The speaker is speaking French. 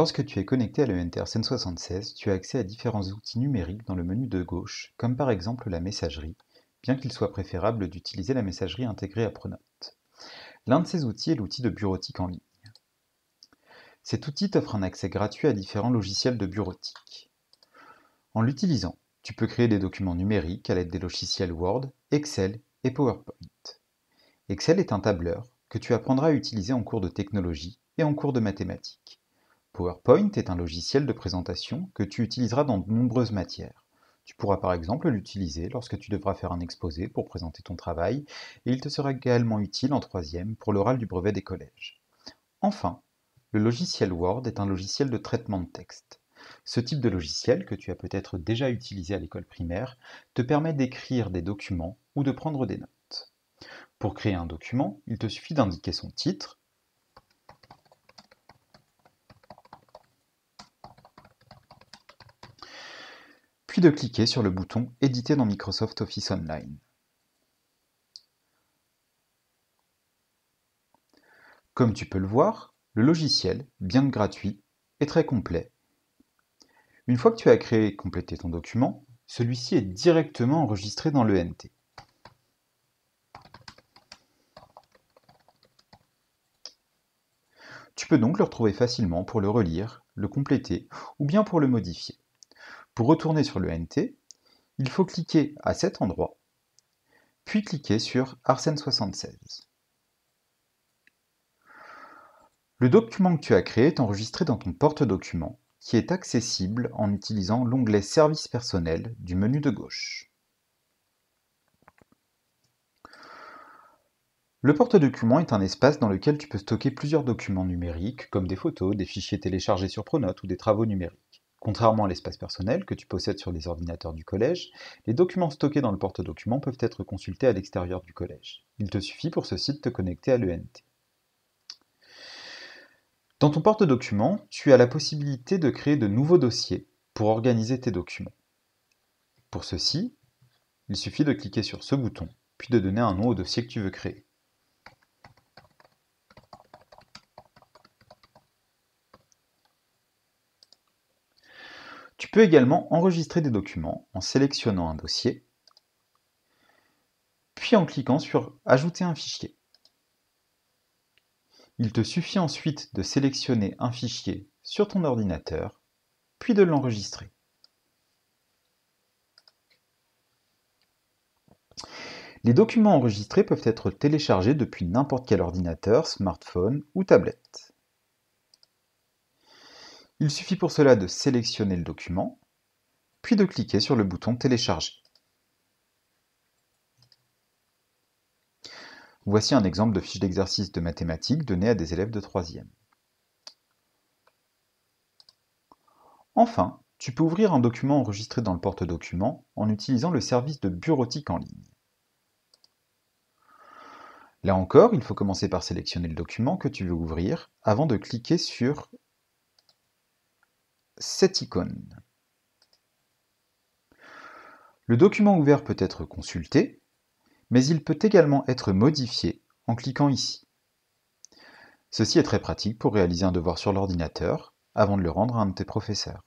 Lorsque tu es connecté à l'ENT Arsène76, tu as accès à différents outils numériques dans le menu de gauche, comme par exemple la messagerie, bien qu'il soit préférable d'utiliser la messagerie intégrée à Pronote. L'un de ces outils est l'outil de bureautique en ligne. Cet outil t'offre un accès gratuit à différents logiciels de bureautique. En l'utilisant, tu peux créer des documents numériques à l'aide des logiciels Word, Excel et PowerPoint. Excel est un tableur que tu apprendras à utiliser en cours de technologie et en cours de mathématiques. PowerPoint est un logiciel de présentation que tu utiliseras dans de nombreuses matières. Tu pourras par exemple l'utiliser lorsque tu devras faire un exposé pour présenter ton travail, et il te sera également utile en troisième pour l'oral du brevet des collèges. Enfin, le logiciel Word est un logiciel de traitement de texte. Ce type de logiciel, que tu as peut-être déjà utilisé à l'école primaire, te permet d'écrire des documents ou de prendre des notes. Pour créer un document, il te suffit d'indiquer son titre, puis de cliquer sur le bouton « Éditer dans Microsoft Office Online ». Comme tu peux le voir, le logiciel, bien que gratuit, est très complet. Une fois que tu as créé et complété ton document, celui-ci est directement enregistré dans l'ENT. Tu peux donc le retrouver facilement pour le relire, le compléter ou bien pour le modifier. Pour retourner sur l'ENT, il faut cliquer à cet endroit, puis cliquer sur Arsène76. Le document que tu as créé est enregistré dans ton porte-document, qui est accessible en utilisant l'onglet Services personnels du menu de gauche. Le porte-document est un espace dans lequel tu peux stocker plusieurs documents numériques, comme des photos, des fichiers téléchargés sur Pronote ou des travaux numériques. Contrairement à l'espace personnel que tu possèdes sur les ordinateurs du collège, les documents stockés dans le porte-document peuvent être consultés à l'extérieur du collège. Il te suffit pour ceci de te connecter à l'ENT. Dans ton porte-document, tu as la possibilité de créer de nouveaux dossiers pour organiser tes documents. Pour ceci, il suffit de cliquer sur ce bouton, puis de donner un nom au dossier que tu veux créer. Tu peux également enregistrer des documents en sélectionnant un dossier, puis en cliquant sur « Ajouter un fichier ». Il te suffit ensuite de sélectionner un fichier sur ton ordinateur, puis de l'enregistrer. Les documents enregistrés peuvent être téléchargés depuis n'importe quel ordinateur, smartphone ou tablette. Il suffit pour cela de sélectionner le document, puis de cliquer sur le bouton « Télécharger ». Voici un exemple de fiche d'exercice de mathématiques donnée à des élèves de 3e. Enfin, tu peux ouvrir un document enregistré dans le porte-document en utilisant le service de bureautique en ligne. Là encore, il faut commencer par sélectionner le document que tu veux ouvrir avant de cliquer sur cette icône. Le document ouvert peut être consulté, mais il peut également être modifié en cliquant ici. Ceci est très pratique pour réaliser un devoir sur l'ordinateur avant de le rendre à un de tes professeurs.